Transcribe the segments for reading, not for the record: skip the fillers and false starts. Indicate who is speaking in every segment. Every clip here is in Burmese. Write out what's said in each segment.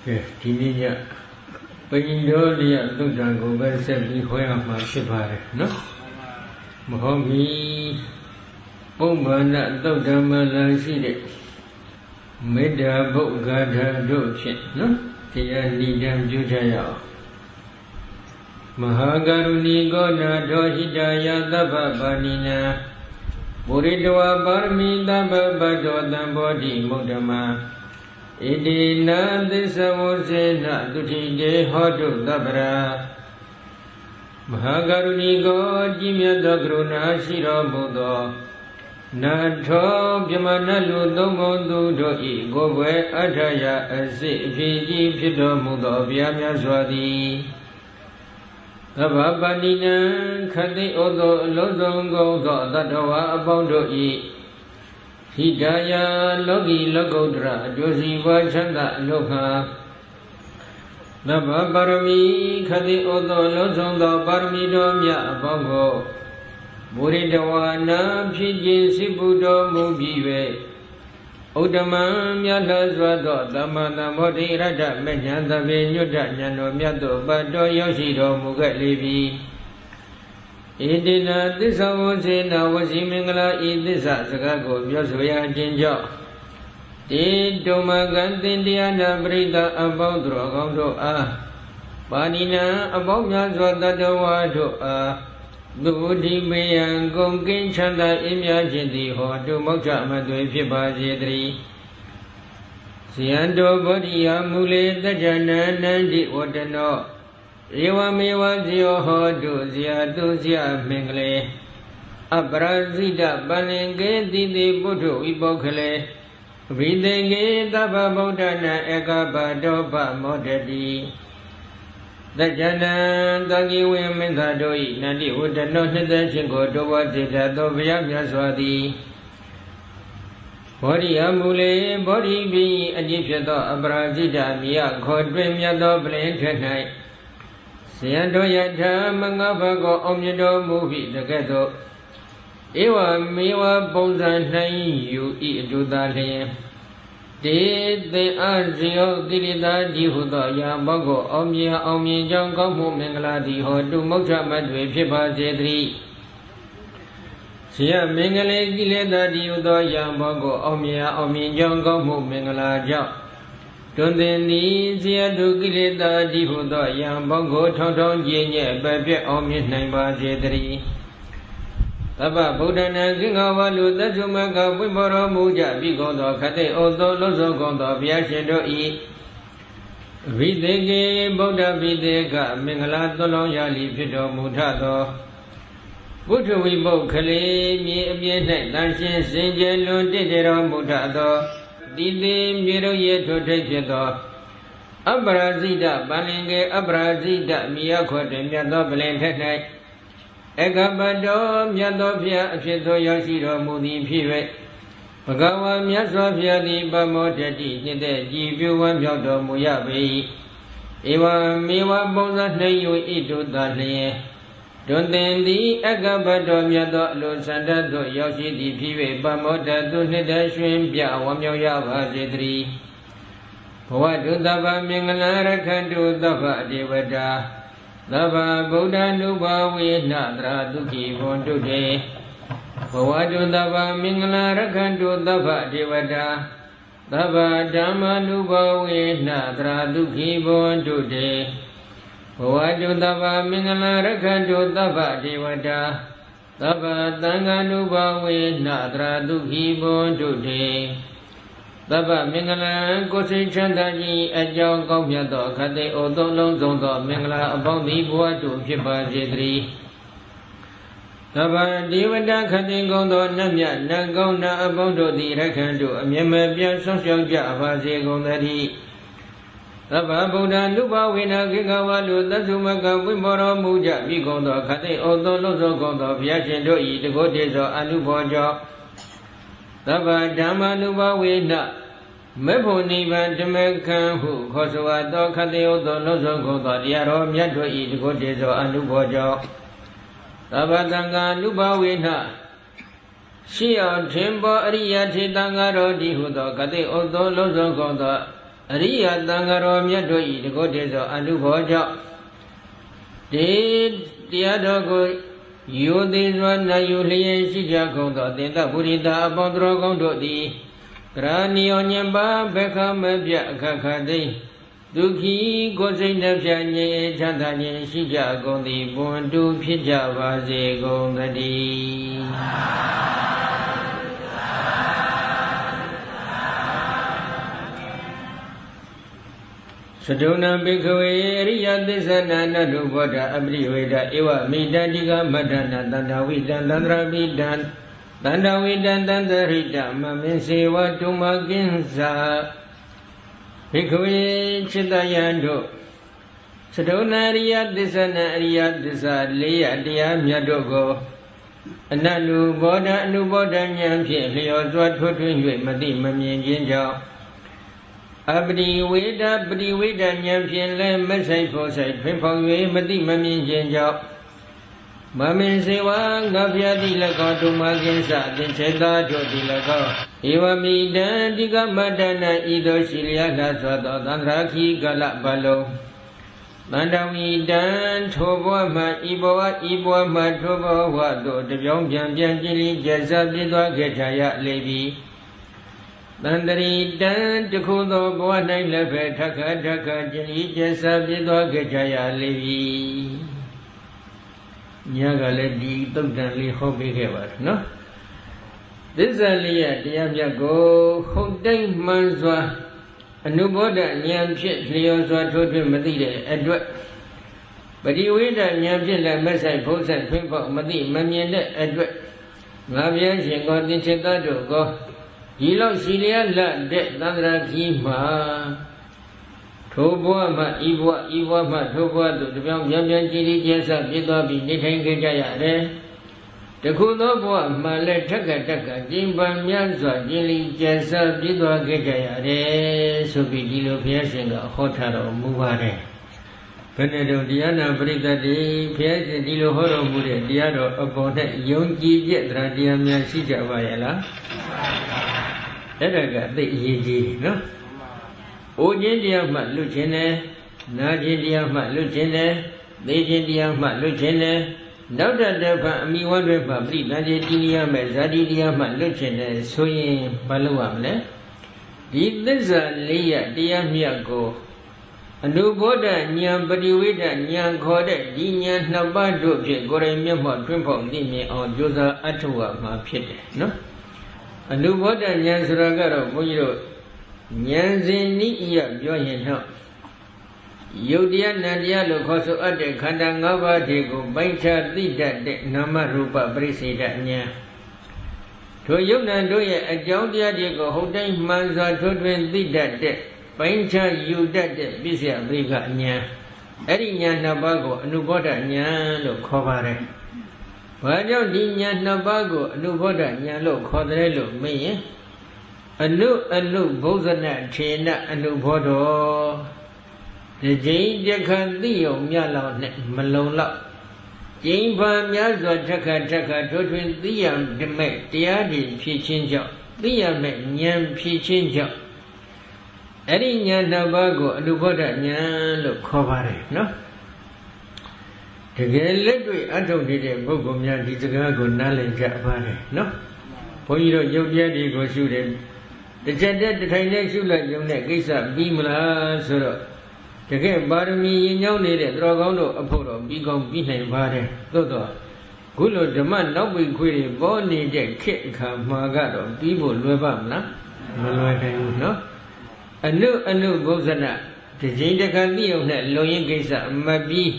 Speaker 1: ဒီနေ့ညပင်တော်လျက်သုတ္တံကိုပဲဆက်ပြီးဟောရမှာဖြစ်ပါတယ်နော်မဟုတ်ပြီပုံမှန်သုတ္တမလန်ရှိတဲ့မေတ္တာဘုဂါထာတို့ဖြင့်နော်တရားနိဒံပြုကြရအောင်မဟာကရုဏီကောနာထောဟိတယသဗ္ဗပါဏိနာပုရိတဝပါရမီသဗ္ဗပတ္တောတံဘောဓိမုဒ္ဓမဣတိနာသစ္စဝုစေနသုတိတေဟောတုသဗ္ဗရာမဟာကရုဏီကောကြီးမြတ်သောကရုဏာရှိတော်မူသောနာထောပြမနလူသုံးပုံသူတို့၏ကိုယ်ွယ်အထာယအစစ်အဖြစ်ကြီးဖြစ်တော်မူသောဘုရားမြတ်စွာသည်သဗ္ဗပါဏိနံခတိဩသောအလုံးစုံကုန်သောတတ္တဝါအပေါင်းတို့၏ဟိတယလောကီလောကုတ္တရအကျိုးစီးပွားချမ်းသာအလို့ခါသဗ္ဗပါရမီခတိဩသောအလုံးစုံသောပါရမီတော်မြတ်အပေါင်းကိုမုရိတဝါနာဖြစ်ခြင်းစိပုတော်မူပြီး၍ဥဒ္ဓမံမြတ်စွာသောသမ္မာသမ္ဗောဓိရတ္တမဉ္ဇဏ်သဗ္ဗေညွတ်တဉာဏ်တော်မြတ်သို့ပတ်တော်ရောက်ရှိတော်မူခဲ့လေပြီဣတိနာသစ္စာဝစေနဝစီမင်္ဂလာဤသစ္စာစကားကိုပြောဆိုရခြင်းကြောင့်တေတုမကံသင်တရားနာပရိသအပေါင်းသူတော်ကောင်းတို့အားပါဏိနာအပေါင်းများစွာတတဝါတို့အားသူဒီမေယံကုန်ကင်းချမ်းသာအင်းများခြင်းသည်ဟောတုမောက္ခမသွေဖြစ်ပါစေတည်းဇယံတောဗောဓိယမူလေတကြနန္တန္တိဝတ္တနောဧဝမေဝဇယောဟောတုဇယတုဇယမင်္ဂလေအပရဇိတပလင်ကေတိတိပုထုဝိပောခလေဝိသေကေသဗ္ဗဗုဒ္ဓနာဧကပတောပမောတတိတကြနံတဂိဝေမင်းသာတို့၏နန္တိဝတ္တနောနှစ်သက်ခြင်းကိုတောဝတိတသောဘုရားမြတ်စွာသည်ဘောဓိယမူလေဘောဓိပိအကျင့်ဖြစ်သောအပရာဇိတမိယခေါ်တွင်မြတ်သောပလင်ထက်၌ဇယံတို့ယထာမငါဘကောအောင်မြတ်တော်မူပြီးတကဲ့သို့ဧဝမေဝပုံစံ၌ယူဤအတုသာလျင်တေသင်အားဇယောကိရိတာကြီးဟုသောယာဘောကိုအောင်မြင်ကြောင်းကောင်းမှုမင်္ဂလာသည်ဟောတုမောက္ခမတ်တွေဖြစ်ပါစေတည်းဇယမင်္ဂလေကိလေသာကြီးဟုသောယာဘောကိုအောင်မြင်ကြောင်းကောင်းမှုမင်္ဂလာကြောင့်တွင်သည်ဇယတုကိလေသာကြီးဟုသောယာဘောကိုထောင်းထောင်းကျဉ်ညက်ပဲ့ပြက်အောင်မြင်နိုင်ပါစေတည်းသဗ္ဗဗုဒ္ဓနာကိင္ဃဝလူသတ္ထုမကဝိမောရမူကြပြီးကုန်သောခတိဩသောလုံးစုံကုန်သောဘုရားရှင်တို့၏ဝိသေကေဗုဒ္ဓပိသေကမင်္ဂလာသွန်လောင်းရလီဖြစ်တော်မူထသောပုထုဝိပုခလေးမြေအပြည့်၌တန်ရှင်းစင်ကြယ်လွန်တည်တော်မူထသောတိတိမြေတို့ရဲ့ထိုထိပ်ဖြစ်သောအပရာဇိတပန္လင်ကေအပရာဇိတမိယခွတ်တွင်မြတ်သောပလင်ထက်၌ဧကပတောမြတ်သောဘုရားအဖြစ်သို့ရောက်ရှိတော်မူသည်ဖြစ်၍ဘဂဝါမြတ်စွာဘုရားသည်ပမောတတိနှစ်သက်ကြည်ပြုဝမ်းမြောက်တော်မူရပေ၏ဧဝမေဝပုံစံနှိမ့်ယူဣတုတလျင်တွင်သင်သည်ဧကပတောမြတ်သောအလိုစန္ဒသို့ရောက်ရှိသည်ဖြစ်၍ပမောတတုနှစ်သက်ရွှင်ပြဝမ်းမြောက်ရပါစေတည်းဘဝတုသဗ္ဗမင်္ဂလာရခန္တုသဗ္ဗဒေဝတာသဗ္ဗဗုဒ္ဓ ानु ဘာဝေနတရာဒုက္ခိဘွန်တုတေဘဝတုသဗ္ဗမင်္ဂလာရခန္တုသဗ္ဗဒေဝတာသဗ္ဗဓမ္မာနုဘာဝေနတရာဒုက္ခိဘွန်တုတေဘဝတုသဗ္ဗမင်္ဂလာရခန္တုသဗ္ဗဒေဝတာသဗ္ဗသံဃာနုဘာဝေနတရာဒုက္ခိဘွန်တုတေသဗ္ဗမင်္ဂလာကိုယ်စိတ်ချမ်းသာခြင်းအကြောင်းကောင်းမြတ်သောခတိဩသောလုံးစုံသောမင်္ဂလာအပေါင်းသည်ဘဝတုဖြစ်ပါစေတည်းသဗ္ဗဒေဝတာခတိကုံသောနတ်မြတ်နတ်ကောင်းနာအပေါင်းတို့သည်ရခန္တုအမြဲမပြတ်ဆုံးရှုံးကြပါစေကုန်သတည်းသဗ္ဗဗုဒ္ဓ ानु ဘာဝေနကိကဝါလူသတ္ထုမကဝိမောရမူကြပြီးကုန်သောခတိဩသောလုံးစုံကုန်သောဘုရားရှင်တို့၏တကုတ်တေသောအနုဘောကြောင့်သဗ္ဗဓမ္မာနုဘာဝေနမေဖို့နိဗ္ဗာန်ဓမ္မခံဟုခေါ်ဆိုအပ်သောခတိယသောလုံးစုံကုန်သောတရားတော်မြတ်တို့၏တကုတ်တေသောအနုဘောကြောင့်သဗ္ဗသံဃာနုဘာဝေနရှိအောင်ထင်ပေါ်အရိယထေသံဃာတော်ဒီဟုသောခတိယသောလုံးစုံကုန်သော အရိယသံဃာတော်မြတ်တို့ဤတကုတ်တည်းသောအနုဘောကြောင့်ဒီတရားတော်ကိုယောသေးစွာနာယူလျက်ရှိကြကုန်သောသင်္တပုရိသအပေါင်းတော်ကောင်းတို့သည်ကရဏီယောညံပါဘခမပြအခခသိဒုက္ခိကိုယ်စိတ်နှပြငြိမ်ချမ်းသာခြင်းရှိကြကုန်သည်ဘွန်တူဖြစ်ကြပါစေကုန်သတည်းသဒုဏံဘိက္ခဝေအရိယသစ္ဆနာနတုဘောဓအပရိဝေဒဧဝမိတတိကမတ္တနာတန္တဝိတံသန္တရာပိတံတန္တဝိတံတန္တရိတမမင်းစေဝတုမကင်းစာဘိက္ခဝေจิตယံတို့သဒုဏအရိယသစ္ဆနာအရိယသစ္စာ၄ရတရားမြတ်တို့ကိုအနတုဘောဓအနုဘောဓဉာဏ်ဖြင့်လျော်စွာထွတ်ထွင်း၍မသိမမြင်ခြင်းကြောင့်အပရိဝေဒပရိဝေဒဉာဏ်ဖြင့်လည်းမဆိုင်ဖို့ဆိုင်ဖိဖောက်၍မသိမမြင်ခြင်းကြောင့်မမင်းစေဝါငါဖျားတိ၎င်းဒုမကင်းစအသင်္ချေသာတို့တိ၎င်းဧဝမိတံတိကမတ္တနာဤသို့ရှိလျက်လာသောသန္တရာခိကလဘလုံးတန္တဝိတံထိုဘဝမှဤဘဝဤဘဝမှထိုဘဝသို့တပြောင်းပြန်ပြန်ကြည်လီကျက်စားပြည့်သွားခဲ့ကြရလေပြီတန္တရိတံတခုသောဘဝ၌လည်းပဲထခထခကြည်လီကျက်စားပြည့်သွားခဲ့ကြရလေပြီညကလည်းဒီသုတ်တန်လေးဟောပေးခဲ့ပါတယ်နော်သစ္စာလေးရတရားမြတ်ကိုဟုတ်တိုင်းမှန်စွာအနုဘောဓဉာဏ်ဖြင့်လျော်စွာထိုးထွင်းမသိတဲ့အတွက်ပရိဝေဒဉာဏ်ဖြင့်လည်းမဆိုင်ဖုံးဆိုင်ဖွင့်ပေါက်မသိမမြင်တဲ့အတွက်ငါဗျာရှင်ကောသင်္ချေတတို့ကိုဒီလောက်ရှိလျက်လက်တဲ့သန္တရာကြီးမှာထိုဘဝမှဤဘဝဤဘဝမှထိုဘဝသို့တပြောင်းပြန်ပြန်ကြည်လီကျက်စားပြည့်သွားပြီးနေထိုင်ခဲ့ကြရတယ်တခုသောဘဝမှလည်းထက်ကကျင်းပများစွာကျင်လီကျက်စားပြည့်သွားခဲ့ကြရတယ်ဆိုပြီးဒီလိုဘုရားရှင်ကဟောထားတော်မူပါတယ်ဘယ်နဲ့တော့တရားနာပရိသတ်တွေဘုရားရှင်ဒီလိုဟောတော်မူတဲ့တရားတော်အပေါ်နဲ့ယုံကြည်ချက်တရားများရှိကြပါရဲ့လားအဲ့ဒါကအသိအရေးကြီးနော်အိုခြင်းတရားမှလွတ်ခြင်းနဲ့နာခြင်းတရားမှလွတ်ခြင်းနဲ့သိခြင်းတရားမှလွတ်ခြင်းနဲ့နောက်တဲ့ဖန်အမိဝတ်တွေမှပြိတန်ခြင်းတည်ရမယ်ဇာတိတရားမှလွတ်ခြင်းနဲ့ဆိုရင်မလုပ်ရမလဲဒီသစ္စာ၄ရတရားမြတ်ကိုအနုဘောဓဉာဏ်ပရိဝေဒဉာဏ်ခေါ်တဲ့ဒီဉာဏ်နှစ်ပါးတို့ဖြင့်ကိုယ်တိုင်မျက်မှောက်ထွန်းဖောက်သိမြင်အောင်ကြိုးစားအထောက်အမှာဖြစ်တယ်နော်အနုဘောဓဉာဏ်ဆိုတာကတော့ဘုန်းကြီးတို့ဉာဏ်စဉ်နိယပြောရင်တော့ယုတ်တရားနံတရားလို့ခေါ်ဆိုအပ်တဲ့ခန္ဓာ၅ပါးတွေကိုပိုင်းခြားသိတတ်တဲ့နာမရူပပရိစ္ဆေဒဉာဏ်ထိုယုတ်နံတို့ရဲ့အကြောင်းတရားတွေကိုဟုတ်တိုင်းမှန်စွာထွန်းထွင်းသိတတ်တဲ့ပိုင်းခြားယူတတ်တဲ့ပစ္စယပရိကဉာဏ်အဲ့ဒီဉာဏ်နှစ်ပါးကိုအနုဘောဓဉာဏ်လို့ခေါ်ပါတယ်။ဘာကြောင့်ဒီဉာဏ်နှစ်ပါးကိုအနုဘောဓဉာဏ်လို့ခေါ်တယ်လို့မေးရင်အနုဘုဇ္ဇနထေနအနုဘောဓောဒီကျင်းတခါသိုံမြလောက်နဲ့မလုံလောက်ကျင်းဖန်များစွာထက်ခါထိုးထွင်းသိရမဲ့တရားတွေဖြည့်ချင်းကြောင့်သိရမဲ့ဉာဏ်ဖြည့်ချင်းကြောင့်အဲ့ဒီဉာဏ်နှစ်ပါးကိုအနုဘောဓဉာဏ်လို့ခေါ်ပါတယ်နော်တကယ်လက်တွေ့အထုတ်နေတဲ့ပုဂ္ဂိုလ်များဒီစကားကိုနားလည်ကြပါတယ်နော်ဘုန်းကြီးတို့ယုတ်တရားတွေကိုရှုတယ်တစ်ချက်တည်းတစ်ထိုင်တည်းရှုလိုက်ရုံနဲ့ကိစ္စပြီးမလားဆိုတော့တကယ်ပါရမီရင်ညောင်းနေတဲ့တော်ကောင်းတို့အဖို့တော့ပြီးကောင်းပြီးနိုင်ပါတယ်သို့တော့ခုလိုဓမ္မနောက်ပိခွေတွေပေါ်နေတဲ့ခေတ်အခါမှာကတော့ပြီးဖို့လွယ်ပါမလားမလွယ်နိုင်ဘူးနော်အနုဘုဇ္ဇနဒီချိန်တခါသိုံနဲ့လုံရင်ကိစ္စမပြီး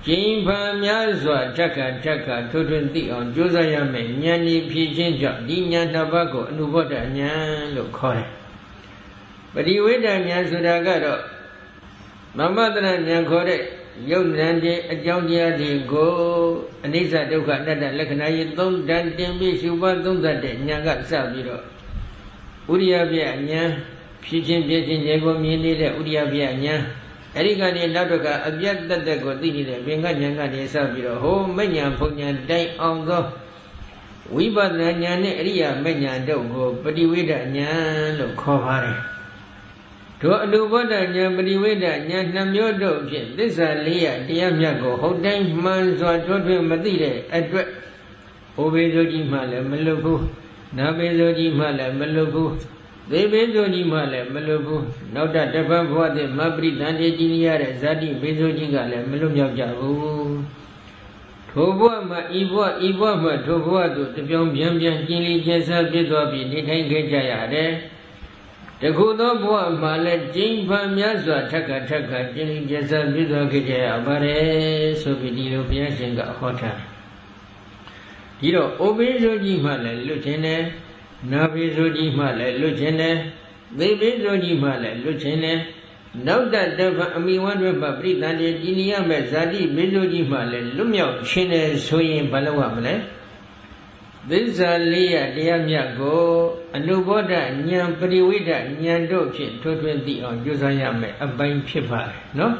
Speaker 1: ကျင်းဖန်များစွာထက်ခါထိုးထွင်းသိအောင်ကြိုးစားရမယ်ဉာဏ်ဤဖြည့်ခြင်းကြောင့်ဒီဉာဏ်နှစ်ပါးကိုအနုဘောဓဉာဏ်လို့ခေါ်တယ်ပရိဝေဒဉာဏ်ဆိုတာကတော့မမတရဉာဏ်ခေါ်တဲ့ယုတ်ဉာဏ်တွေအကြောင်းတရားတွေကိုအနိစ္စဒုက္ခအနတ္တလက္ခဏာကြီးသုံးတန်တင်ပြီးရှုပါသုံးသတ်တဲ့ဉာဏ်ကစပြီးတော့ဥရိယပြဉာဏ်ဖြည့်ခြင်းပြည့်ခြင်းရေကိုမြင်နေတဲ့ဥရိယပြဉာဏ်အဲ့ဒီကနေနောက်တစ်ခါအပြတ်တက်တက်ကိုသိနေတဲ့ပင်ကဉာဏ်ကနေစပြီးတော့ဟိုမဉ္ဇဉ်ဘုံဉာဏ်တိုင်အောင်သောဝိပဿနာဉာဏ်နဲ့အရိယာမဉ္ဇဉ်တို့ကိုပฏิဝေဒဉာဏ်လို့ခေါ်ပါတယ် ထိုအနုဘောဓဉာဏ်ပရိဝေဒဉာဏ်နှမျိုးတို့ဖြင့်သစ္စာလေးရတရားမြတ်ကိုဟုတ်တိုင်းမှန်စွာထွန်းထွင်းမသိတဲ့အတွက်ဩဘေဇုကြီးမှလည်းမလွတ်ဘူးနာဘေဇုကြီးမှလည်းမလွတ်ဘူးသေဘေဇုကြီးမှလည်းမလွတ်ဘူးနောက်တပတ်ဘဝတည်းမပရိသန္တိကြီးရတဲ့ဇာတိဘေဇုကြီးကလည်းမလွတ်မြောက်ကြဘူးထိုဘဝမှာဤဘဝမှာထိုဘဝသို့တပြောင်းပြန်ကျင်လီကျဆပြည့်သွားပြီးနေထိုင်ခဲ့ကြရတယ်တခုသောဘဝမှာလည်းကျင့်ဖန်များစွာထက်ကကျင်လီကျဆပြည့်သွားခဲ့ကြရပါတယ်ဆိုပြီးဒီလိုဘုရားရှင်ကဟောထားဒီတော့ဩဘေဇုကြီးမှလည်းလွတ်ခြင်းတယ်နာဘေဇုကြီးမှလည်းလွတ်ခြင်းတယ်သေဘေဇုကြီးမှလည်းလွတ်ခြင်းတယ်နောက်တပတ်အမိဝန္ဒပပရိသန္တိကြည်နိယမဲ့ဇာတိဘေဇုကြီးမှလည်းလွတ်မြောက်ခြင်းတယ်ဆိုရင်ဘာလို့ရမလဲသစ္စာလေးရတရားမြတ်ကိုအနုဘောဓဉာဏ်ပရိဝေဒဉာဏ်တို့ဖြင့်ထွန်းထွင်းသိအောင်ကြိုးစားရမယ်အပိုင်းဖြစ်ပါတယ်နော်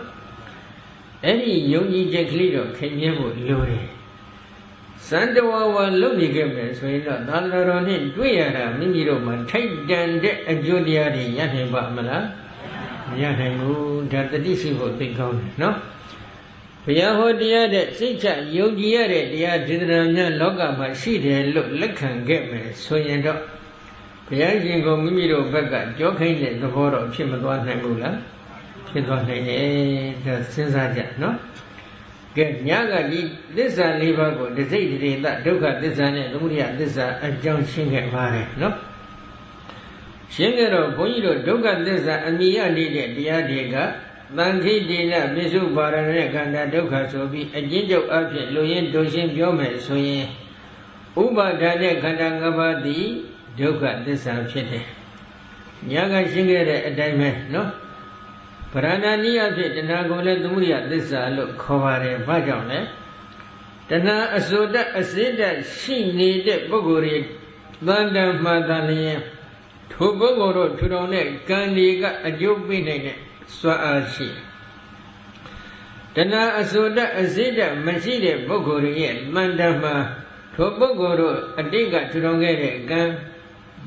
Speaker 1: အဲ့ဒီယုံကြည်ချက်ကလေးတော့ခင်ဗျင်းဖို့လိုတယ်စံတဝဝလုံနေခဲ့မယ်ဆိုရင်တော့သာသနာတော်နဲ့တွေ့ရတာမိမိတို့မှာထိုက်တန်တဲ့အကျိုးတရားတွေရနိုင်ပါမလားမရနိုင်ဘူးဒါတတိရှိဖို့သိကောင်းတယ်နော်ဘုရားဟောတရားတဲ့စိတ်ချယုံကြည်ရတဲ့တရားဒေသနာများလောကမှာရှိတယ်လို့လက်ခံခဲ့မယ်ဆိုရင်တော့ဘုရားရှင်ကိုမိမိတို့ဘက်ကကြောခိုင်းတဲ့သဘောတော့ဖြစ်မသွားနိုင်ဘူးလားဖြစ်သွားနိုင်တယ်ဒါစဉ်းစားကြနော်ကဲညကဒီသစ္စာ၄ပါးကိုတစိတ်တရေတဒုက္ခသစ္စာနဲ့သမုဒယသစ္စာအကြောင်းရှင်းခဲ့ပါတယ်နော်ရှင်းကြတော့ဘုန်းကြီးတို့ဒုက္ခသစ္စာအမိရနေတဲ့တရားတွေကသံခိတိနပိစုပါရဏေခန္ဓာဒုက္ခဆိုပြီးအကျဉ်းချုပ်အဖြစ်လူရင်းဒုရှင်းပြောမယ်ဆိုရင်ဥပါဒာနဲ့ခန္ဓာ၅ပါးသည်ဒုက္ခသစ္စာဖြစ်တယ်။ညာကရှင်းခဲ့တဲ့အတိုင်းပဲနော်။ဗရဏာနိယဖြစ်တဏှာကိုလည်းသမုဒယသစ္စာလို့ခေါ်ပါတယ်။ဘာကြောင့်လဲ။တဏှာအစိုးတအစိတရှိနေတဲ့ပုဂ္ဂိုလ်တွေသံတံမှန်တယ်လျင်ထိုပုဂ္ဂိုလ်တို့ထူထောင်တဲ့ကံတွေကအကျိုးပေးနိုင်တဲ့စွမ်းအားရှိတဏှာအစိုးတအစိတမရှိတဲ့ပုဂ္ဂိုလ်တွေရဲ့မှန်တမ်းမှာထိုပုဂ္ဂိုလ်တို့အတိတ်ကထူထောင်ခဲ့တဲ့ကံ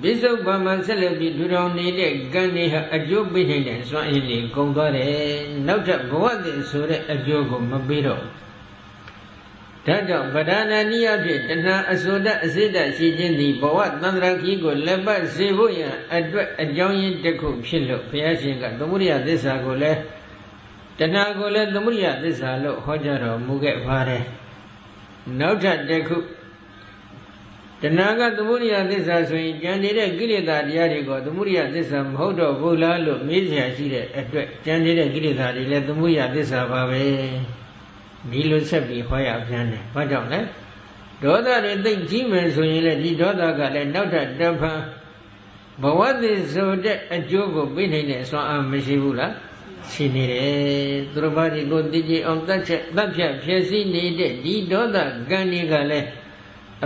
Speaker 1: ပိစုပန်မှဆက်လက်ပြီးထူထောင်နေတဲ့ကံတွေဟာအကျိုးပေးနိုင်တဲ့စွမ်းအင်တွေကုန်သွားတယ်နောက်ထပ်ဘဝတည်ဆိုတဲ့အကျိုးကိုမပေးတော့ဒါကြောင့်ဗဒနာနိယဖြင့်တဏှာအစိုးတအစိတရှိခြင်းသည်ဘဝတန္တရာခီကိုလက်ပတ်စေဖို့ရန်အတွက်အကြောင်းရင်းတစ်ခုဖြစ်လို့ဘုရားရှင်ကသမုဒယသစ္စာကိုလည်းတဏှာကိုလည်းသမုဒယသစ္စာလို့ဟောကြားတော်မူခဲ့ပါတယ်နောက်ထပ်တစ်ခုတဏှာကသမုဒယသစ္စာဆိုရင်ကြံနေတဲ့ကိလေသာတရားတွေကိုသမုဒယသစ္စာမဟုတ်တော့ဘူးလားလို့မေးစရာရှိတဲ့အတွက်ကြံနေတဲ့ကိလေသာတွေလည်းသမုဒယသစ္စာပါပဲဒီလိုဆက်ပြီးဟောရပြန်တယ်။ဘာကြောင့်လဲ။ဒေါသတွေသိကြီးမယ်ဆိုရင်လည်းဒီဒေါသကလည်းနောက်ထပ်တဖန်ဘဝတည်ဆိုတဲ့အကျိုးကိုပေးနိုင်တဲ့စွမ်းအားမရှိဘူးလား။ရှိနေတယ်။သူတို့ဘာဒီကိုတည်ကြည်အောင်တတ်ဖြတ်ဖြည့်ဆည်းနေတဲ့ဒီဒေါသကံတွေကလည်း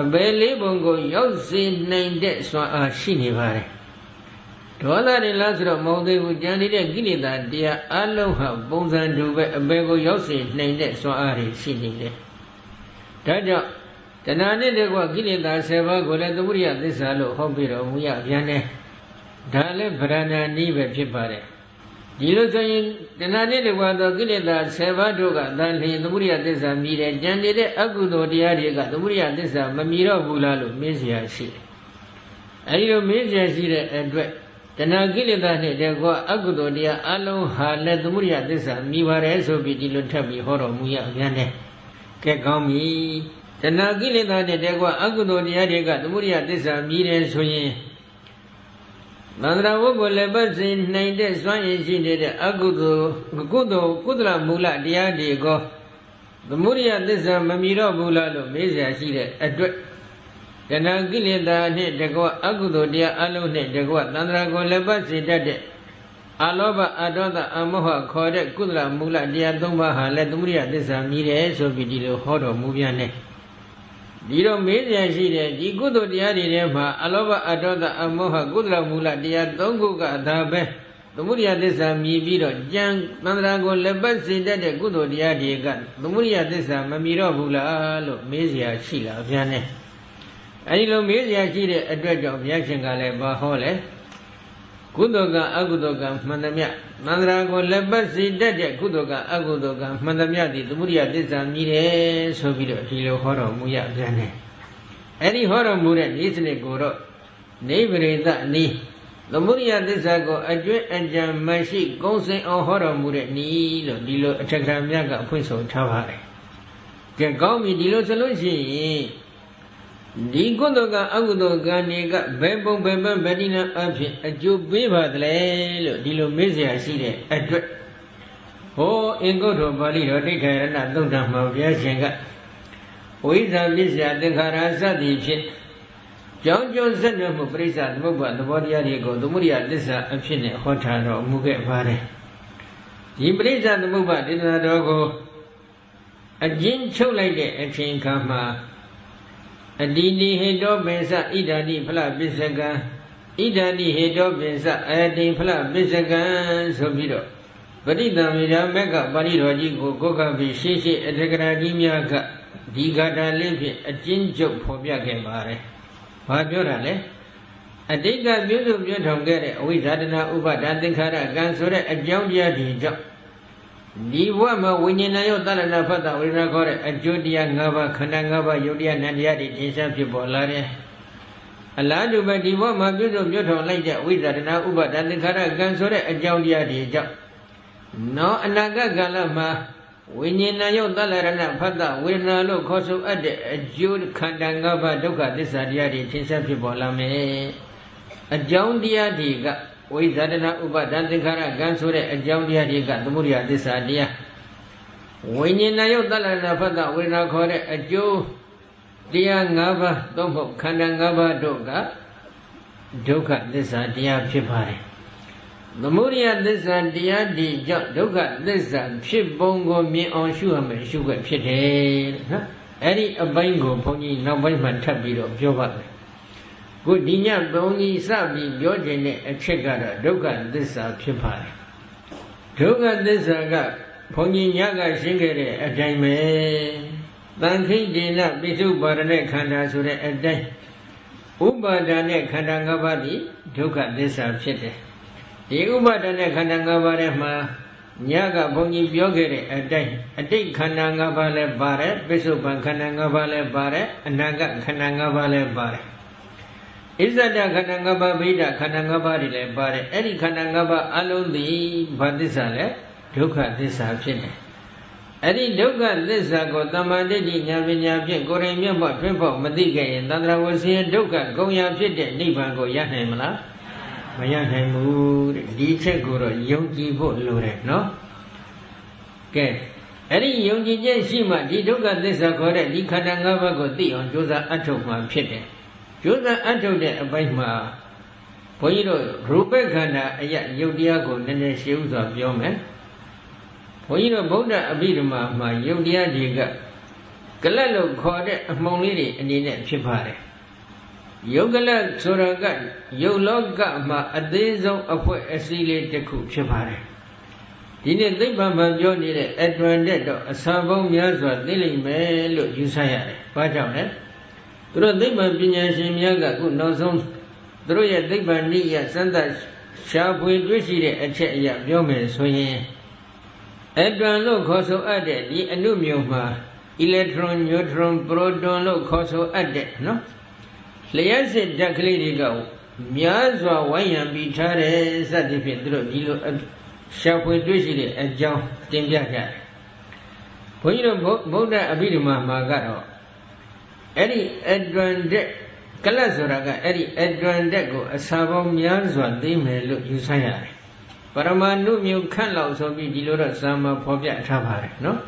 Speaker 1: အပေလေးပုံကိုရောက်စေနိုင်တဲ့စွမ်းအားရှိနေပါတယ်။ဒေါသတွေလားဆိုတော့မဟုတ်သေးဘူးကြံနေတဲ့ကိလေသာတရားအလုံးဟာပုံစံတူပဲအပေကိုရောက်စေနိုင်တဲ့စွမ်းအားတွေရှိနေတယ်။ဒါကြောင့်တဏှာနဲ့တကွကိလေသာ10ပါးကိုလည်းသမုဒယသစ္စာလို့ဟောပြီးတော်မူရပြန်တယ်။ဒါလည်းဗရဏာနည်းပဲဖြစ်ပါတယ်။ဒီလိုဆိုရင်တဏှာနဲ့တကွသောကိလေသာ10ပါးတို့ကသာလျှင်သမုဒယသစ္စာမြည်တယ်။ကြံနေတဲ့အကုသိုလ်တရားတွေကသမုဒယသစ္စာမမြည်တော့ဘူးလားလို့မေးเสียရှိတယ်။အဲဒီလိုမေးเสียရှိတဲ့အတွက်တဏှာကိလေသာနဲ့တကွအကုသိုလ်တရားအလုံးဟာလည်းသမုဒယသစ္စာမြည်ပါတယ်ဆိုပြီးဒီလိုထပ်ပြီးဟောတော်မူရပြန်တယ်။ကဲကောင်းပြီ။တဏှာကိလေသာနဲ့တကွအကုသိုလ်တရားတွေကသမုဒယသစ္စာမြည်တယ်ဆိုရင်သန္တရာဝတ်ကိုလည်းပတ်စေနိုင်တဲ့စွမ်းရည်ရှိနေတဲ့အကုသိုလ်ကုသလမူလတရားတွေကိုသမုဒယသစ္စာမမြည်တော့ဘူးလားလို့မေးစရာရှိတဲ့အတွက်တဏှာကိလေသာနှင့်တကွအကုသိုလ်တရားအလုံးနှင့်တကွသန္တရာကိုလည်းပတ်စေတတ်တဲ့အလောဘအဒေါသအမောဟခေါ်တဲ့ကုသလမူလတရား၃ပါးဟာလည်းသမုဒယသစ္စာမြည်တယ်ဆိုပြီးဒီလိုဟောတော်မူပြန်တယ်ဒီတော့မေးစရာရှိတဲ့ဒီကုသိုလ်တရားတွေထဲမှာအလောဘအဒေါသအမောဟကုသလမူလတရား၃ခုကသာပဲသမုဒယသစ္စာမြည်ပြီးတော့ကြံသန္တရာကိုလည်းပတ်စေတတ်တဲ့ကုသိုလ်တရားတွေကသမုဒယသစ္စာမမြည်တော့ဘူးလားလို့မေးစရာရှိလာပြန်တယ်အဲဒီလိုမေးစရာရှိတဲ့အတွက်ကြောင့်ဘုရားရှင်ကလည်းဘာဟောလဲ ကုသိုလ်ကအကုသိုလ်ကမှန်သမျှသန္တရာကိုလက်ပတ်စီတတ်တဲ့ကုသိုလ်ကအကုသိုလ်ကမှန်သမျှသည်သမုဒိယသစ္စာမြည်တယ်ဆိုပြီးတော့ဒီလိုဟောတော်မူရပြန်တယ်အဲ့ဒီဟောတော်မူတဲ့ဤစနစ်ကိုတော့နိဗ္ဗရိတအနည်းသမုဒိယသစ္စာကိုအကျွင့်အကြံမရှိကုံစင်အောင်ဟောတော်မူတဲ့ဤလို့ဒီလိုအထက်ကရာမြတ်ကအဖွင့်ဆိုထားပါတယ်ကဲကောင်းပြီဒီလိုဆိုလို့ရှိရင်ဒီကုသိုလ်ကအကုသိုလ်ကံတွေကဘယ်ပုံဘယ်ပန်းဗတိနာအဖြစ်အကျိုးပေးပါသလဲလို့ဒီလိုမေးเสียရှိတဲ့အတွက်ဟောအင်္ဂုတ္တပါဠိတော်တိဋ္ဌာရဏသုတ်တံမှာဘုရားရှင်ကဝိဇ္ဇာပစ္စယသင်္ခါရစသည်ဖြင့်ကြောင်းကျိုးဆက်နွယ်မှုပရိစ္ဆသမုပ္ပါသဘောတရားတွေကိုသမုဒိယသစ္စာအဖြစ်နဲ့ဟောထားတော်မူခဲ့ပါတယ်ဒီပရိစ္ဆသမုပ္ပါဒေသနာတော်ကိုအကျဉ်းချုပ်လိုက်တဲ့အချိန်ခါမှာအတိနိဟေတောပင်္စဣဒာတိဖလပစ္စကံဣဒာတိဟေတောပင်္စအတိဖလပစ္စကံဆိုပြီးတော့ပဋိသင်္ဗေဒမက္ခပါဠိတော်ကြီးကိုကိုးကားပြီးရှေ့ရှေ့အထက်ကရာကြီးများကဒီဂါထာလေးဖြင့်အကျဉ်းချုပ်ဖော်ပြခဲ့ပါတယ်။ဘာပြောတာလဲ။အတိတ်ကပြုစုပြုထောင်ခဲ့တဲ့အဝိဇ္ဇာတနာဥပါဒသင်္ခါရကံဆိုတဲ့အကြောင်းတရားတွေကြောင့်ဒီဘဝမှာဝိညာဉ်ယောတလနာဖတ်တာဝေဒနာခေါ်တဲ့အကျိုးတရား၅ပါးခန္ဓာ၅ပါးယုတ်တရားနံတရားတွေထင်ရှားဖြစ်ပေါ်လာတယ်။အလားတူပဲဒီဘဝမှာပြုစုပြုထောင်လိုက်တဲ့ဝိဇ္ဇာတနာဥပါဒသင်္ခါရကံဆိုတဲ့အကြောင်းတရားတွေကြောင့်နောအနာဂတ်ကာလမှာဝိညာဉ်ယောတလနာဖတ်တာဝေဒနာလို့ခေါ်ဆိုအပ်တဲ့အကျိုးခန္ဓာ၅ပါးဒုက္ခသစ္စာတရားတွေထင်ရှားဖြစ်ပေါ်လာမယ်။အကြောင်းတရားတွေကဝိဇ္ဇာတနာဥပါဒသင်္ခါရကံဆိုတဲ့အကြောင်းတရားတွေကသမုဒိယသစ္စာတရားဝိညာဉ်ယောတလနာဖတ်တာဝေဒနာခေါ်တဲ့အကျိုးတရား၅ပါးသို့မဟုတ်ခန္ဓာ၅ပါးတို့ကဒုက္ခသစ္စာတရားဖြစ်ပါတယ်သမုဒိယသစ္စာတရားဒီကြောင့်ဒုက္ခသစ္စာဖြစ်ပုံကိုမြင်အောင်ရှုရမယ်ရှုခွင့်ဖြစ်တယ်နော်အဲ့ဒီအပိုင်းကိုဘုန်းကြီးနောက်ပိုင်းမှာထပ်ပြီးတော့ပြောပါမယ်ခုဒီညဘုန်းကြီးစပြီးပြောခြင်းတဲ့အချက်ကတော့ဒုက္ခသစ္စာဖြစ်ပါတယ်ဒုက္ခသစ္စာကဘုန်းကြီးညကရှင်းခဲ့တဲ့အတိုင်းပဲတန်ခိတေနပိစုပါဒနဲ့ခန္ဓာဆိုတဲ့အတိုင်းဥပါဒာနဲ့ခန္ဓာ၅ပါးဒီဒုက္ခသစ္စာဖြစ်တယ်ဒီဥပါဒာနဲ့ခန္ဓာ၅ပါးထဲမှာညကဘုန်းကြီးပြောခဲ့တဲ့အတိုင်းအတိတ်ခန္ဓာ၅ပါးလည်းပါတယ်ပိစုပန်ခန္ဓာ၅ပါးလည်းပါတယ်အနာဂတ်ခန္ဓာ၅ပါးလည်းပါတယ်ဣဇဒခန္ဓာ၅ပါးဗိဒခန္ဓာ၅ပါးတွေလည်းပါတယ်အဲ့ဒီခန္ဓာ၅ပါးအလုံးသည်ဘာသစ္စာလဲဒုက္ခသစ္စာဖြစ်တယ်အဲ့ဒီဒုက္ခသစ္စာကိုတမ္မာဒိဋ္ဌိဉာဏ်ပညာဖြင့်ကိုယ်တိုင်မျက်မှောက်ထွန်းဖော်မသိခဲ့ရင်သန္တရာဝဆင်းဒုက္ခဂုံရာဖြစ်တဲ့နိဗ္ဗာန်ကိုရနိုင်မလားမရနိုင်ဘူးတဲ့ဒီချက်ကိုတော့ယုံကြည်ဖို့လိုတယ်နော်ကဲအဲ့ဒီယုံကြည်ချက်ရှိမှဒီဒုက္ခသစ္စာခေါ်တဲ့ဒီခန္ဓာ၅ပါးကိုသိအောင်ကြိုးစားအထောက်မှဖြစ်တယ်ကျိုးစားအထုတ်တဲ့အပိုင်းမှာဘုန်းကြီးတို့ရူပခန္ဓာအယယုတ်တရားကိုနည်းနည်းရှင်းဥစွာပြောမယ်ဘုန်းကြီးတို့ဗုဒ္ဓအဘိဓမ္မာမှာယုတ်တရားတွေကကလတ်လို့ခေါ်တဲ့အမှုံလေးတွေအနေနဲ့ဖြစ်ပါတယ်ယုတ်ကလတ်ဆိုတာကယုတ်လောကမှာအသေးဆုံးအဖွဲ့အစည်းလေးတစ်ခုဖြစ်ပါတယ်ဒီနေ့သိပ္ပံမှာပြောနေတဲ့အတွင်တဲ့တော့အစာပေါင်းများစွာသိလိမ့်မယ်လို့ယူဆရတယ်ဘာကြောင့်လဲသူတို့သိပ္ပံပညာရှင်များကခုနောက်ဆုံးသူတို့ရဲ့သိပ္ပံနည်းရစမ်းသပ်ရှာဖွေတွေ့ရှိတဲ့အချက်အရပြောမယ်ဆိုရင်အတွင်လို့ခေါ်ဆိုအပ်တဲ့ဒီအနုမြုံမှာအီလက်ထရွန်ညူထရွန်ပရိုတွန်လို့ခေါ်ဆိုအပ်တဲ့နော်လျှက်စစ်ဓာတ်ကလေးတွေကများစွာဝိုင်းရံပြီးထားတယ်စသဖြင့်သူတို့ဒီလိုရှာဖွေတွေ့ရှိတဲ့အကြောင်းတင်ပြကြတယ်ဘုန်းကြီးတို့ဗုဒ္ဓအဘိဓမ္မာမှာကတော့အဲ့ဒီအတွင်တဲ့ကလတ်ဆိုတာကအဲ့ဒီအတွင်တဲ့ကိုအစာပေါင်းများစွာသိမယ်လို့ယူဆရတယ်ပရမဏုမြုခန့်လောက်ဆိုပြီးဒီလိုတော့ဇာမဖော်ပြထားပါတယ်နော်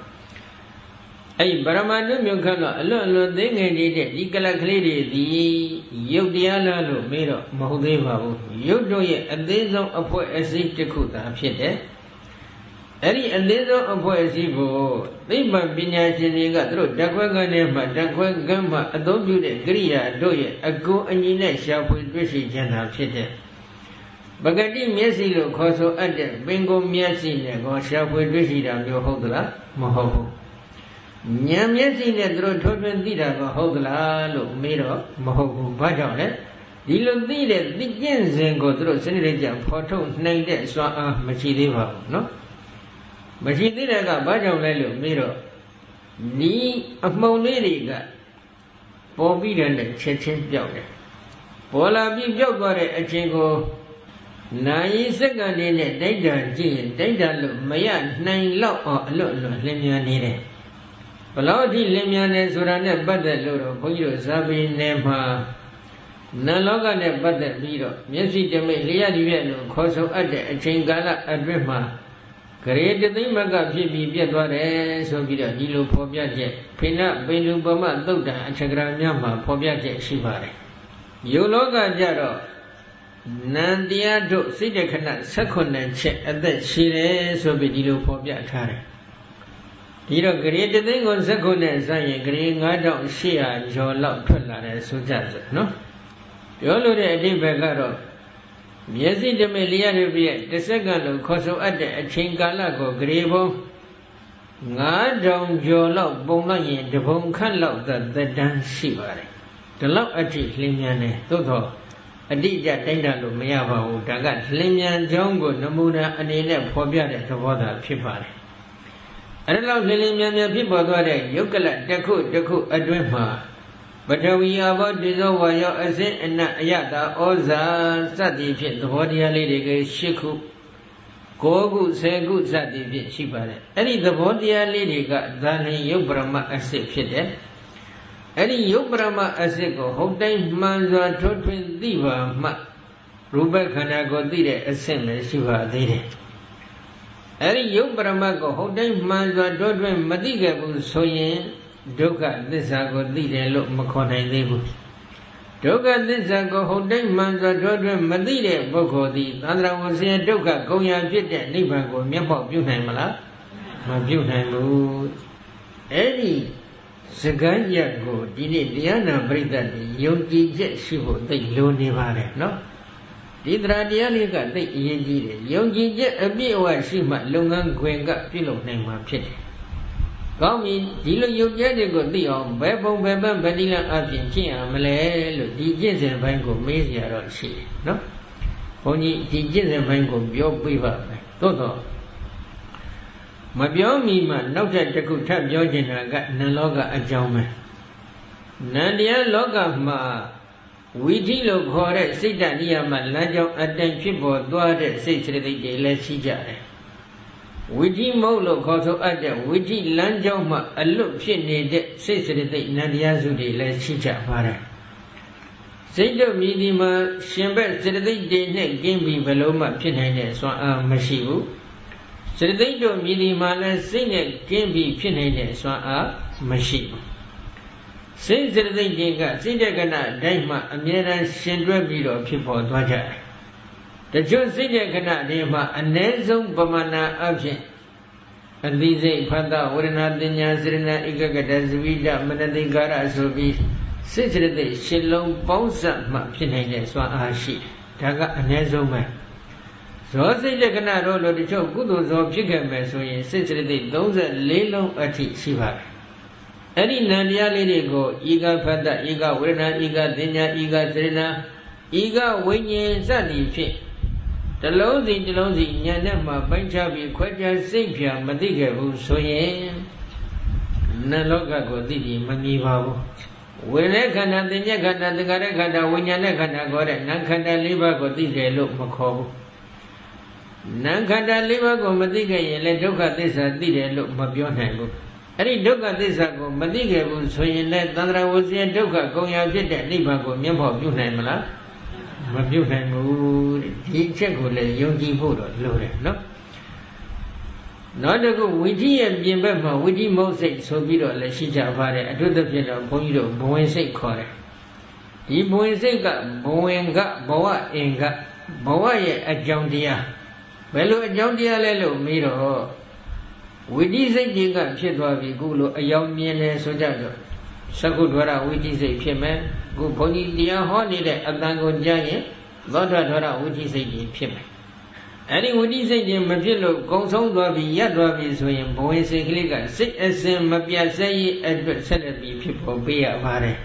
Speaker 1: အဲ့ဒီပရမဏုမြုခန့်တော့အလွန်အလွန်သိငယ်နေတဲ့ဒီကလတ်ကလေးတွေဒီယုတ်တရားလားလို့မေးတော့မဟုတ်သေးပါဘူးယုတ်တို့ရဲ့အသေးဆုံးအဖွဲ့အစည်းတစ်ခုသာဖြစ်တယ်အဲ့ဒီအသေးဆုံးအဖွဲ့အစည်းကိုသိပ္ပံပညာရှင်တွေကသူတို့ဓာတ်ခွဲခန်းထဲမှာဓာတ်ခွဲခန်းမှာအသုံးပြုတဲ့ကိရိယာတို့ရဲ့အကူအညီနဲ့ရှာဖွေတွေ့ရှိခြင်းသာဖြစ်တဲ့ပဂတိမျက်စိလို့ခေါ်ဆိုအပ်တဲ့ပင်ကိုမျက်စိနဲ့ကိုရှာဖွေတွေ့ရှိတာမျိုးဟုတ်သလားမဟုတ်ဘူးဉာဏ်မျက်စိနဲ့သူတို့ထွန်းထွန်းသိတာကဟုတ်သလားလို့မေးတော့မဟုတ်ဘူးဘာကြောင့်လဲ ဒီလိုသိတဲ့သိကျင့်စဉ်ကိုသူတို့စနစ်တကျဖော်ထုတ်နိုင်တဲ့စွမ်းအားမရှိသေးပါဘူးနော်မရှိသေးတဲ့ကဘာကြောင့်လဲလို့မေးတော့ဒီအမှုန်လေးတွေကပေါ်ပြီးတဲ့ချက်ချင်းပြောက်တယ်ပေါ်လာပြီးပြောက်သွားတဲ့အချိန်ကိုနိုင်စက္ကန့်လေးနဲ့တိုက်တာကြည့်ရင်တိုက်တာလို့မရနိုင်လောက်အောင်အလွတ်လင်းမြန်နေတယ်ဘလို့အထိလင်းမြန်နေဆိုတာနဲ့ပတ်သက်လို့တော့ဘုန်းကြီးတို့ဇာပိနယ်မှာနတ်လောကနဲ့ပတ်သက်ပြီးတော့မျက်စိတမိတ်လျှက်ဒီပြည့်လို့ခေါ်ဆိုအပ်တဲ့အချိန်ကာလအတွင်းမှာဂရေတသိမ့်မကဖြစ်ပြီးပြတ်သွားတယ်ဆိုပြီးတော့ဒီလိုဖော်ပြချက်ဖိနပိလူပမသုတ်တံအထက်ကရာများမှာဖော်ပြချက်ရှိပါတယ်ယုတ်လောကကြတော့နန္တရားတို့စိတ်တခဏ16ချက်အသက်ရှိတယ်ဆိုပြီးဒီလိုဖော်ပြထားတယ်ဒီတော့ဂရေတသိန်းကို16နဲ့စရင်ဂရေ9800ကျော်လောက်ထွက်လာတယ်ဆိုကြစို့နော်ပြောလို့တဲ့အဓိပ္ပာယ်ကတော့မျက်စိတမိတ်လျှက်ပြည့်တစ်စက္ကန့်လို့ခေါ်ဆိုအပ်တဲ့အချိန်ကာလကိုဂရေပုံ9000ကျော်လောက်ပုံလိုက်ရင်တပုံခန့်လောက်သက်တမ်းရှိပါတယ်ဒီလောက်အထိလင်းမြန်တယ်သို့တော့အတိအကျတိုင်းတာလို့မရပါဘူးဒါကလင်းမြန်ကြောင်းကိုနမူနာအနေနဲ့ဖော်ပြတဲ့သဘောသာဖြစ်ပါတယ်အဲ့ဒါလောက်လင်းလင်းမြန်မြန်ဖြစ်ပေါ်သွားတဲ့ယုတ်ကလတစ်ခုတစ်ခုအတွင်းမှာပထဝီအဘောတိဇောဝါယောအစဉ်အနတ်အယတာဩဇာစသည်ဖြင့်သဘောတရားလေးတွေက8ခု9ခု10ခုစသည်ဖြင့်ရှိပါတယ်အဲ့ဒီသဘောတရားလေးတွေကဇာလင်ယုတ်ပရမအစစ်ဖြစ်တယ်အဲ့ဒီယုတ်ပရမအစစ်ကိုဟုတ်တိုင်းမှန်စွာထွန်းထွင်းသိပါမှရူပခန္ဓာကိုသိတဲ့အဆင့်လည်းရှိပါသေးတယ်အဲ့ဒီယုတ်ပရမတ်ကိုဟုတ်တိုင်းမှန်စွာထွန်းထွင်းမသိခဲ့ဘူးဆိုရင်ဒုက္ခသစ္စာကိုသိတယ်လို့မခေါ်နိုင်သေးဘူးဒုက္ခသစ္စာကိုဟုတ်တိုင်းမှန်စွာထွန်းထွင်းမသိတဲ့ပုဂ္ဂိုလ်သည်သန္တရာဝဆင်းဒုက္ခဂုံရဖြစ်တဲ့နိဗ္ဗာန်ကိုမျက်မှောက်ပြုနိုင်မလားမပြုနိုင်ဘူးအဲ့ဒီစကားရက်ကိုဒီနေ့တရားနာပရိသတ်တွေယုံကြည်ချက်ရှိဖို့သိလိုနေပါတယ်နော်ဒီတရားတရားလေးကသိအရေးကြီးတယ်ယုံကြည်ချက်အပြည့်အဝရှိမှလုပ်ငန်းခွင်ကပြုလုပ်နိုင်မှာဖြစ်တယ်ကောင်းပြီဒီလိုယုံကြည်ချက်ကိုသိအောင်ဘယ်ပုံဘယ်ပန်းဗတိလအပြင်ကျင့်ရမလဲလို့ဒီကျင့်စဉ်ပိုင်းကိုမေးစရာတော့ရှိတယ်နော်ဘုန်းကြီးဒီကျင့်စဉ်ပိုင်းကိုပြောပြပါမယ်သို့တော့မပြောမိမှနောက်ထပ်တစ်ခုထပ်ပြောချင်တာကနံလောကအကြောင်းပဲနံတရားလောကမှာဝိဓိလို့ခေါ်တဲ့စိတ်တဏှာမှာလမ်းကြောင်းအတန်ဖြစ်ပေါ်သွားတဲ့စိတ်စေတသိက်တွေလည်းရှိကြတယ်ဝိဓိမဟုတ်လို့ခေါ်ဆိုအပ်တဲ့ဝိဓိလမ်းကြောင်းမှာအလွတ်ဖြစ်နေတဲ့စိတ်စေတသိက်နံတရားစုတွေလည်းရှိကြပါတယ်စိတ်တို့မြည်ဒီမှာရှင်ဘက်စေတသိက်တွေနဲ့ကင်းပြီးဘယ်လို့မှဖြစ်နိုင်တဲ့စွမ်းအားမရှိဘူးစေတသိက်တို့မြည်ဒီမှာလည်းစိတ်နဲ့ကင်းပြီးဖြစ်နိုင်တဲ့စွမ်းအားမရှိဘူးစိတ်စေတသိက်တွေကစိတ်တက္ကနာတိုင်းမှာအမြဲတမ်းရှင်တွဲပြီးတော့ဖြစ်ပေါ်သွားကြတယ်တချို့စိတ်တက္ကနာတွေမှာအ ਨੇ ဆုံးပမာဏအဖြစ်အသိစိတ်ဖတ်တာဝေဒနာတင်ညာစေရနာဧကဂတဇဝိဒမနတိကာရဆိုပြီးစိတ်စေတသိက်ရှင်းလုံးပေါင်းစပ်မှဖြစ်နိုင်တဲ့စွမ်းအားရှိဒါကအ ਨੇ ဆုံးပဲဇောစိတ်တက္ကနာတို့လိုတချို့ကုသိုလ်ဇောဖြစ်ခဲ့မယ်ဆိုရင်စိတ်စေတသိက်34လုံးအထိရှိပါတယ်အဲ့ဒီနံတရားလေးတွေကိုဤကဖတ်တဤကဝေဒနာဤကတင်ညာဤကစေရနာဤကဝိညာဉ်စသည်ဖြင့်တလုံးစီတလုံးစီဉာဏ်နဲ့မှပိုင်းခြားပြီးခွဲခြားစိတ်ဖြာမသိခဲ့ဘူးဆိုရင်နံလောကကိုသိပြီးမမြည်ပါဘူးဝေဒနာခန္ဓာတင်ညာခန္ဓာသင်္ခါရခန္ဓာဝိညာဉ်ခန္ဓာခေါ်တဲ့နံခန္ဓာ၄ပါးကိုသိတယ်လို့မခေါ်ဘူးနံခန္ဓာ၄ပါးကိုမသိခဲ့ရင်လည်းဒုက္ခသစ္စာသိတယ်လို့မပြောနိုင်ဘူးအဲ့ဒီဒုက္ခသစ္စာကိုမသိခဲ့ဘူးဆိုရင်လည်းသန္တရာဝဆင်းဒုက္ခဂုံရဖြစ်တဲ့နိဗ္ဗာန်ကိုမျက်မှောက်ပြုနိုင်မလားမပြုနိုင်ဘူးဒီအချက်ကိုလည်းယုံကြည်ဖို့တော့လိုတယ်နော်နောက်တစ်ခုဝိဓိရဲ့ပြင်ဘက်မှာဝိဓိမုတ်စိတ်ဆိုပြီးတော့လည်းရှိကြပါတယ်အထူးသဖြင့်တော့ဘုန်းကြီးတို့ဘဝင်စိတ်ခေါ်တယ်ဒီဘဝင်စိတ်ကဘဝင်ကဘဝအင်္ဂဘဝရဲ့အကြောင်းတရားဘယ်လိုအကြောင်းတရားလဲလို့မေးတော့ဝိဓိစိတ်ကြီးကဖြစ်သွားပြီခုလိုအယောင်မြင်တယ်ဆိုကြတော့သက္ကုဒ္ဒရဝိဓိစိတ်ဖြစ်မယ်ခုဘုန်းကြီးတရားဟောနေတဲ့အတန်ကိုကြားရင်သောတာဒ္ဒရဝိဓိစိတ်ကြီးဖြစ်မယ်အဲ့ဒီဝိဓိစိတ်ကြီးမဖြစ်လို့ကုံဆုံးသွားပြီရပ်သွားပြီဆိုရင်ဘဝင်စိတ်ကလေးကစိတ်အစဉ်မပြတ်စဲရေးအတွက်ဆက်လက်ပြီးဖြစ်ပေါ်ပေးရပါတယ်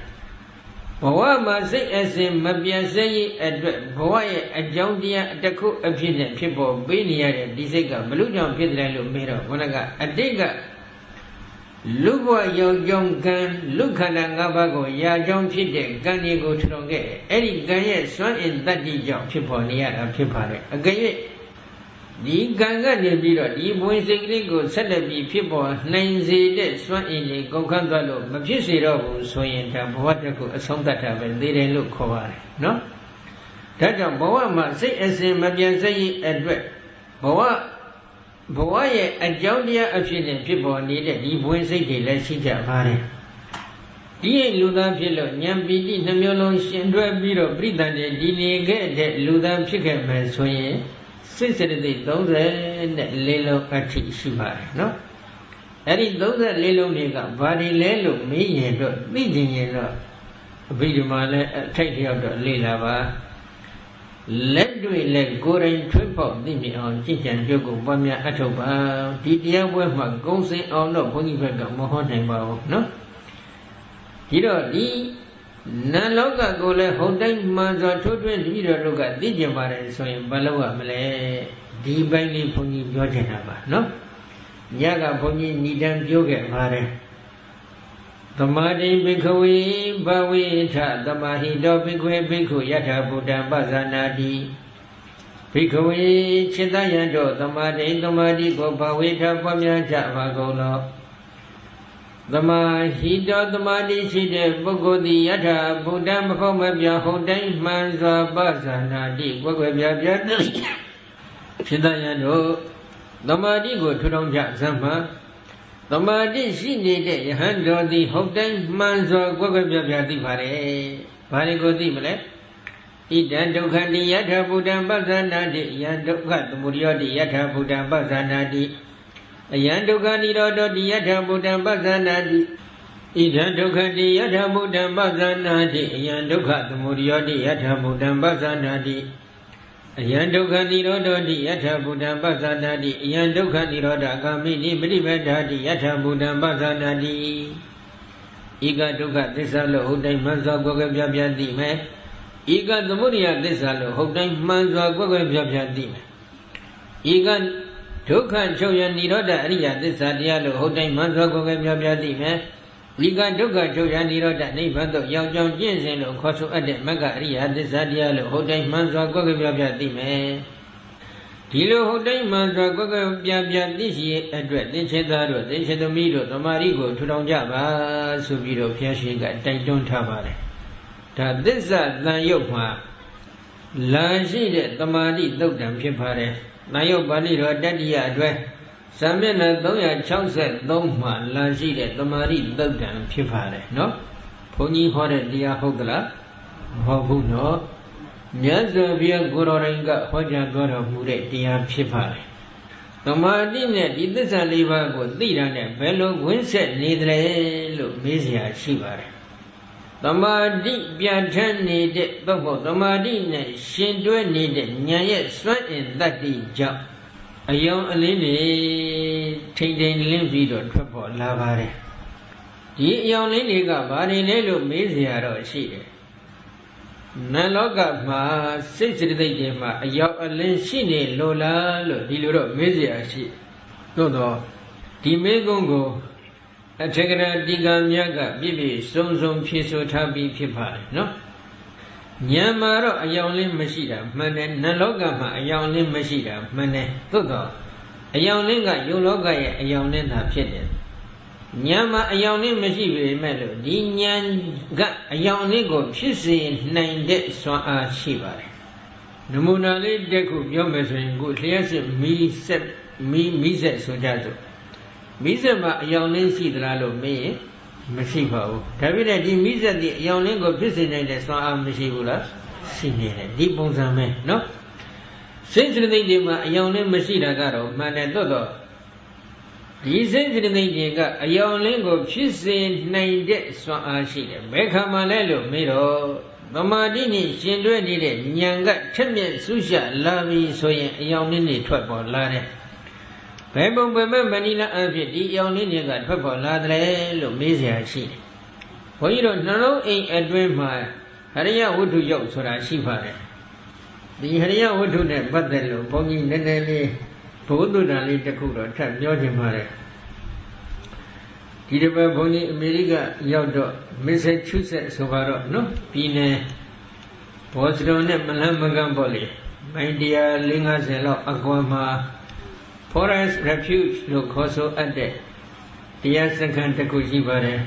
Speaker 1: Bawa masih asim mabiasai adwat bawa ya ajang dia takut abjad people bini ada di sega belum pidra lu mero managa adega lupa yang jangkan lukana ngabago ya jang pidra kan ye go terongge eri gaya swan in tadi jang people ni ada people agaknya di ganga ni biro di buin sekali go selabi people nain zede swan ini kau kan tu mesti sirap soalnya dah bawa aku asam tak ada berdiri lu kawar, no? Dah bawa masih asim mabiasai adwat bawa ye ajang dia abjad people ni deh di buin sekali lah sijak hari. Dia luda people nyambi di namyolong sendua biro berita deh di negara deh luda people masuknya. Sesudahnya dosa lelong arti siapa, no? Hari dosa lelong ni kan, bari lelong ni tu, ni jenis tu, beri mana cai dia tu lelaba, ledui led goreng cumpau ni mian, cincin juga banyak atau bah, dia buat mak goseng orang pergi pergi mohon yang bau, no? Jadi di Naloga gole hodai maza chodwe lira loga di jambare soye balawa male di baili pungi bjojena ba no nyaga pungi nidam bjoge mare tamadi bhikkhave bawe tha tamahi do bhikkhve bhikkhu yatha buddha passanati bhikkhave chittayan do tamadi ko bawe tha pamya cha ba kaung lo Tamahi do tamadi side bogodi yatha buddha makhomabya hodai manza passanati bogwebya bya chittayan do tamadi ko thurong ja samma tamadi sinede yahan do di hodai manza bogwebya bya ti pare bari ko ti male idan dukkhanti yatha buddha passanati yan dukkha tamuriyoti yatha buddha passanati Ayan dukkha nirodho yatha buddha passanati Idan dukkha yatha buddha passanati Ayan dukkha tamuriyoti yatha buddha passanati Ayan dukkha nirodho yatha buddha passanati Ayan dukkha nirodha kamini paripadhati yatha buddha passanati Ika dukkha thissa lo hodai mansa gwagwe pyapyati me Ika tamuriya thissa lo hodai mansa gwagwe pyapyati me Ika Dukkha chokya nirodha ariya thissaတရားလို့ဟုတ်တိုင်းမှန်စွာကိုယ်ကပြောပြသိမယ်။ဒီကဒုက္ခချုပ်ရာနိရောဓနိဗ္ဗာန်သို့ရောက်ကြောင်းကျင့်စဉ်လို့ခေါ်ဆိုအပ်တဲ့မဂ္ဂအရိယသစ္စာတရားလို့ဟုတ်တိုင်းမှန်စွာကိုယ်ကပြောပြသိမယ်။ဒီလိုဟုတ်တိုင်းမှန်စွာကိုယ်ကပြောပြသိရှိအတွက်သင်္ချေသားတို့သင်္ချေသမီးတို့သမာဓိကိုထူထောင်ကြပါဆိုပြီးတော့ဘုရားရှင်ကတိုက်တွန်းထားပါတယ်။ဒါသစ္စာတန်ရုပ်မှာလာရှိတဲ့သမာဓိသုတ်တံဖြစ်ပါတယ်။နာယုတ်ပါဠိတော်တတ္တိယအတွက်ဇာမျက်နှာ363မှာလာရှိတဲ့သမာဓိသုတ်တံဖြစ်ပါတယ်နော်ဘုန်းကြီးဟောတဲ့တရားဟုတ်သလားမဟုတ်ဘူးနော်မြတ်စွာဘုရားကိုယ်တော်တိုင်ကဟောကြားတော်မူတဲ့တရားဖြစ်ပါတယ်သမာဓိနဲ့ဒီသစ္စာလေးပါးကိုသိတာနဲ့ဘယ်လိုဝင်းဆက်နေတယ်လို့မေးစရာရှိပါတယ်သမာဓိပြန်ထမ်းနေတဲ့သို့မဟုတ်သမာဓိနဲ့ရှင်တွဲနေတဲ့ဉာဏ်ရဲ့စွမ်းအင်တတ္တိကြောင့်အယောင်အလင်းတွေထိန်ထိန်လင်းပြီးတော့ထွက်ပေါ်လာပါတယ်ဒီအယောင်လင်းတွေကဘာတွေလဲလို့မေးစရာတော့ရှိတယ်နတ်လောကမှာစိတ်စိတ္တိတွေမှာအယောင်အလင်းရှိနေလို့လားလို့ဒီလိုတော့မေးစရာရှိသို့တော့ဒီမေးခွန်းကိုအထေကရာတိကမြတ်ကပြည့်ပြည့်စုံစုံဖြေဆိုထားပြီးဖြစ်ပါတယ်နော်ဉာဏ်မှာတော့အယောင်လင်းမရှိတာမှန်တယ်နတ်လောကမှာအယောင်လင်းမရှိတာမှန်တယ်သို့တော့အယောင်လင်းကယုံလောကရဲ့အယောင်လင်းသာဖြစ်တယ်ဉာဏ်မှာအယောင်လင်းမရှိပေမဲ့လို့ဒီဉာဏ်ကအယောင်လင်းကိုဖြစ်စေနိုင်တဲ့စွမ်းအားရှိပါတယ်နမူနာလေးတစ်ခုပြောမယ်ဆိုရင်ကိုလျှက်စစ်မီးဆက်ဆိုကြစို့မိစက်မှာအယောင်လင်းရှိသလားလို့မေးရင်မရှိပါဘူးဒါပြည့်တဲ့ဒီမိစက်ဒီအယောင်လင်းကိုဖြစ်စေနိုင်တဲ့စွမ်းအားမရှိဘူးလားရှိနေတယ်ဒီပုံစံပဲနော်စိတ်စိတ္တိတွေမှာအယောင်လင်းမရှိတာကတော့မှန်တယ်သို့တော့ဒီစိတ်စိတ္တိတွေကအယောင်လင်းကိုဖြစ်စေနိုင်တဲ့စွမ်းအားရှိတယ်ဘယ်ခါမှလဲလို့မေးတော့သမာဓိနဲ့ရှင်တွဲနေတဲ့ဉာဏ်ကထက်မြက်ဆုရှလာပြီဆိုရင်အယောင်လင်းတွေထွက်ပေါ်လာတယ်ဘယ်ပုံပဲမဏိလအဖြစ်ဒီအယောင်လေးတွေကထွက်ပေါ်လာတယ်လို့မေးစရာရှိတယ် ဘုန်းကြီးတို့နှလုံးအိမ်အတွင်းမှာဟရိယဝတ္ထုရုပ်ဆိုတာရှိပါတယ်ဒီဟရိယဝတ္ထုနဲ့ပတ်သက်လို့ဘုန်းကြီးနည်းနည်းလေးဘုဒ္ဓတန်လေးတစ်ခုတော့ထပ်ပြောချင်ပါတယ်ဒီတစ်ပတ်ဘုန်းကြီးအမေရိကရောက်တော့မက်ဆာချူးဆက်ဆိုပါတော့နော်ပြည်နယ်ဘော့စတွန်နဲ့မလန်းမကန်းပေါ့လေမိုင်150လောက်အကွာမှာ Forest Refuge လို့ခေါ်ဆိုအပ်တဲ့တရားစခန်းတစ်ခုရှိပါတယ်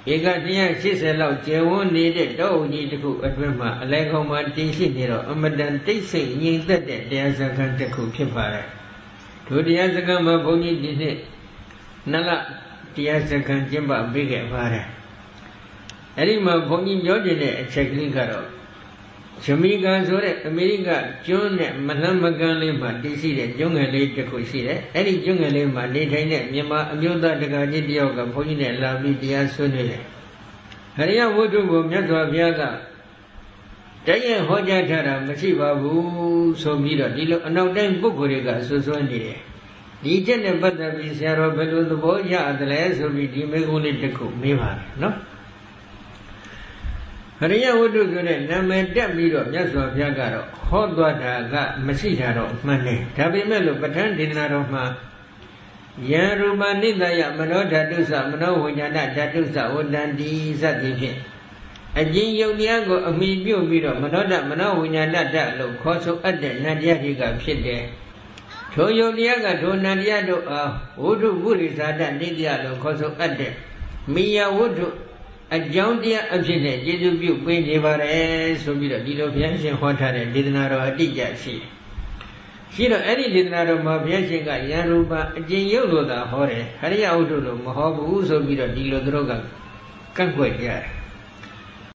Speaker 1: ဧက180လောက်ကျယ်ဝန်းနေတဲ့တောအုပ်ကြီးတစ်ခုအတွင်းမှာအလဲကောင်မှာတင်ရှိနေတော့အမတန်တိတ်ဆိတ်ငြိမ်သက်တဲ့တရားစခန်းတစ်ခုဖြစ်ပါတယ်ဒုတရားစခန်းမှာဘုန်းကြီးဒီနှစ်နှစ်လတရားစခန်းကျင်းပပေးခဲ့ပါတယ်အဲ့ဒီမှာဘုန်းကြီးပြောချင်တဲ့အချက်ကလေးကတော့ဂျမီကန်ဆိုတဲ့အမေရိကကျွန်းနဲ့မလန်းမကန်းလေးမှာတည်ရှိတဲ့ကျွန်းငယ်လေးတစ်ခုရှိတယ်အဲ့ဒီကျွန်းငယ်လေးမှာနေထိုင်တဲ့မြန်မာအမျိုးသားတက္ကကြီးတယောက်ကဘုန်းကြီးနဲ့လာပြီးတရားဆွေးနွေးတယ်ဟရိယဝတ္ထုကိုမြတ်စွာဘုရားကတည်းရဲ့ဟောကြားထားတာမရှိပါဘူးဆိုပြီးတော့ဒီလိုအနောက်တိုင်းပုဂ္ဂိုလ်တွေကဆွနေတယ်ဒီချက်နဲ့ပတ်သက်ပြီးဆရာတော်ဘယ်လိုသဘောရသလဲဆိုပြီးဒီမေကုန်းလေးတစ်ခုမေးပါတယ်နော်ဟရိယဝတ္ထုဆိုတဲ့နာမည်တက်ပြီးတော့မြတ်စွာဘုရားကတော့ဟောသွားတာကမရှိတာတော့မှန်တယ်ဒါပေမဲ့လို့ပဋ္ဌာန်းဒေသနာတော်မှာယံရူပနိတယမနောဓာတုသမနောဝိညာဏဓာတုသဝတ္တန္တိစသည်ဖြင့်အကျဉ်းယုတ်တရားကိုအမိပြုတ်ပြီးတော့မနောဓာမနောဝိညာဏဓာတ်လို့ခေါ်ဆိုအပ်တဲ့နတ်တရားတွေကဖြစ်တယ်ထိုယုတ်တရားကထိုနတ်တရားတို့အားဝုဒ္ဓပုရိသတနိတယလို့ခေါ်ဆိုအပ်တဲ့မိယဝတ္ထုအကြောင်းတရားအဖြစ်နဲ့ကျေစုပြုပေးနေပါတယ်ဆိုပြီးတော့ဒီလိုဘုရားရှင်ဟောထားတဲ့ဒေသနာတော်အတိအကျရှိတော့အဲ့ဒီဒေသနာတော်မှာဘုရားရှင်ကယံရူပအကျဉ်းရုပ်လို့သာဟောတယ်ဟရိယဝတ္ထုလို့မဟောဘူးဆိုပြီးတော့ဒီလိုသူတို့ကကန့်ကွက်ကြတယ်